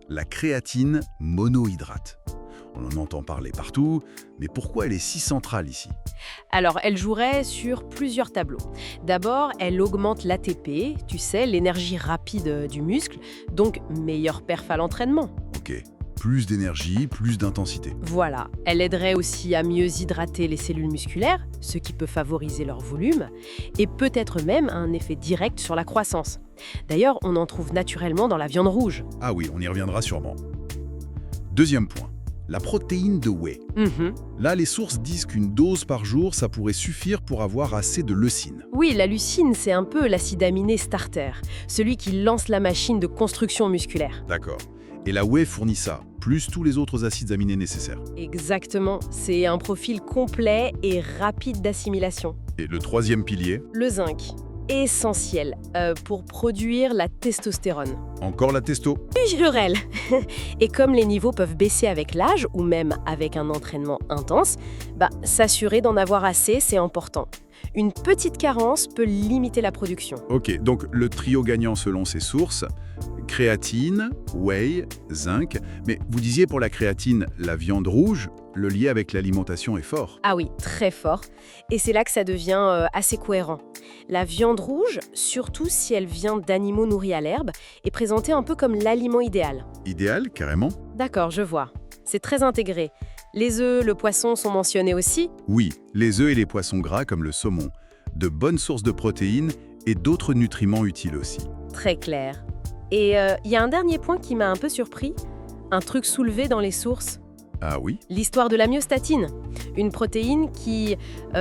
la créatine monohydrate. On en entend parler partout, mais pourquoi elle est si centrale ici? Alors, elle jouerait sur plusieurs tableaux. D'abord, elle augmente l'ATP, tu sais, l'énergie rapide du muscle, donc meilleure perf à l'entraînement. Ok, plus d'énergie, plus d'intensité. Voilà, elle aiderait aussi à mieux hydrater les cellules musculaires, ce qui peut favoriser leur volume, et peut-être même un effet direct sur la croissance. D'ailleurs, on en trouve naturellement dans la viande rouge. Ah oui, on y reviendra sûrement. Deuxième point, la protéine de whey. Là, les sources disent qu'une dose par jour, ça pourrait suffire pour avoir assez de leucine. Oui, la leucine, c'est un peu l'acide aminé starter, celui qui lance la machine de construction musculaire. D'accord. Et la whey fournit ça, plus tous les autres acides aminés nécessaires. Exactement, c'est un profil complet et rapide d'assimilation. Et le troisième pilier, Le zinc, essentiel pour produire la testostérone. encore la testo. Jurel. Et comme les niveaux peuvent baisser avec l'âge ou même avec un entraînement intense, s'assurer d'en avoir assez, c'est important. Une petite carence peut limiter la production. Ok, donc le trio gagnant selon ses sources, créatine, whey, zinc. Mais vous disiez pour la créatine, la viande rouge, le lien avec l'alimentation est fort. Ah oui, très fort. Et c'est là que ça devient assez cohérent. La viande rouge, surtout si elle vient d'animaux nourris à l'herbe, est présentée un peu comme l'aliment idéal. Idéal, carrément? D'accord, je vois. C'est très intégré. Les œufs, le poisson sont mentionnés aussi. Oui, les œufs et les poissons gras comme le saumon. De bonnes sources de protéines et d'autres nutriments utiles aussi. Très clair. Et il y a un dernier point qui m'a un peu surpris. Un truc soulevé dans les sources. Ah oui? L'histoire de la myostatine. Une protéine qui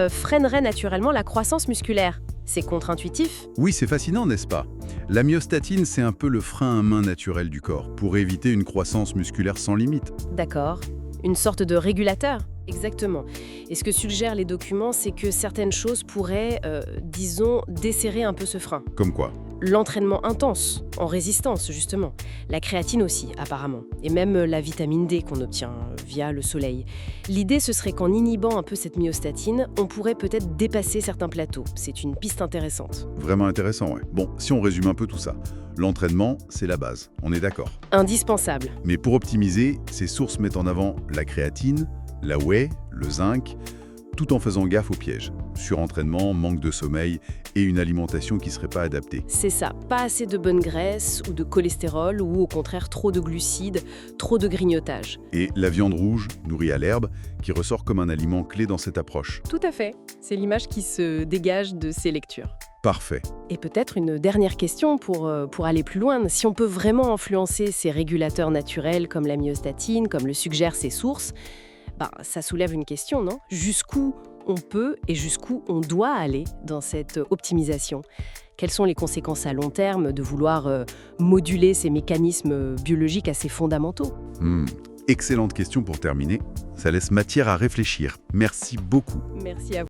freinerait naturellement la croissance musculaire. C'est contre-intuitif. Oui, c'est fascinant, n'est-ce pas? La myostatine, c'est un peu le frein à main naturel du corps, pour éviter une croissance musculaire sans limite. D'accord. Une sorte de régulateur. Exactement. Et ce que suggèrent les documents, c'est que certaines choses pourraient, disons, desserrer un peu ce frein. Comme quoi? L'entraînement intense, en résistance justement. La créatine aussi, apparemment. Et même la vitamine D qu'on obtient via le soleil. L'idée, ce serait qu'en inhibant un peu cette myostatine, on pourrait peut-être dépasser certains plateaux. C'est une piste intéressante. Vraiment intéressant, ouais. Bon, si on résume un peu tout ça, l'entraînement, c'est la base, on est d'accord. Indispensable. Mais pour optimiser, ces sources mettent en avant la créatine, la whey, le zinc, tout en faisant gaffe aux pièges. Surentraînement, manque de sommeil et une alimentation qui ne serait pas adaptée. C'est ça, pas assez de bonne graisse ou de cholestérol ou au contraire trop de glucides, trop de grignotage. Et la viande rouge, nourrie à l'herbe, qui ressort comme un aliment clé dans cette approche. Tout à fait, c'est l'image qui se dégage de ces lectures. Parfait. Et peut-être une dernière question pour aller plus loin. Si on peut vraiment influencer ces régulateurs naturels comme la myostatine, comme le suggèrent ces sources, ça soulève une question, non? Jusqu'où on peut et jusqu'où on doit aller dans cette optimisation? Quelles sont les conséquences à long terme de vouloir moduler ces mécanismes biologiques assez fondamentaux? Excellente question pour terminer. Ça laisse matière à réfléchir. Merci beaucoup. Merci à vous.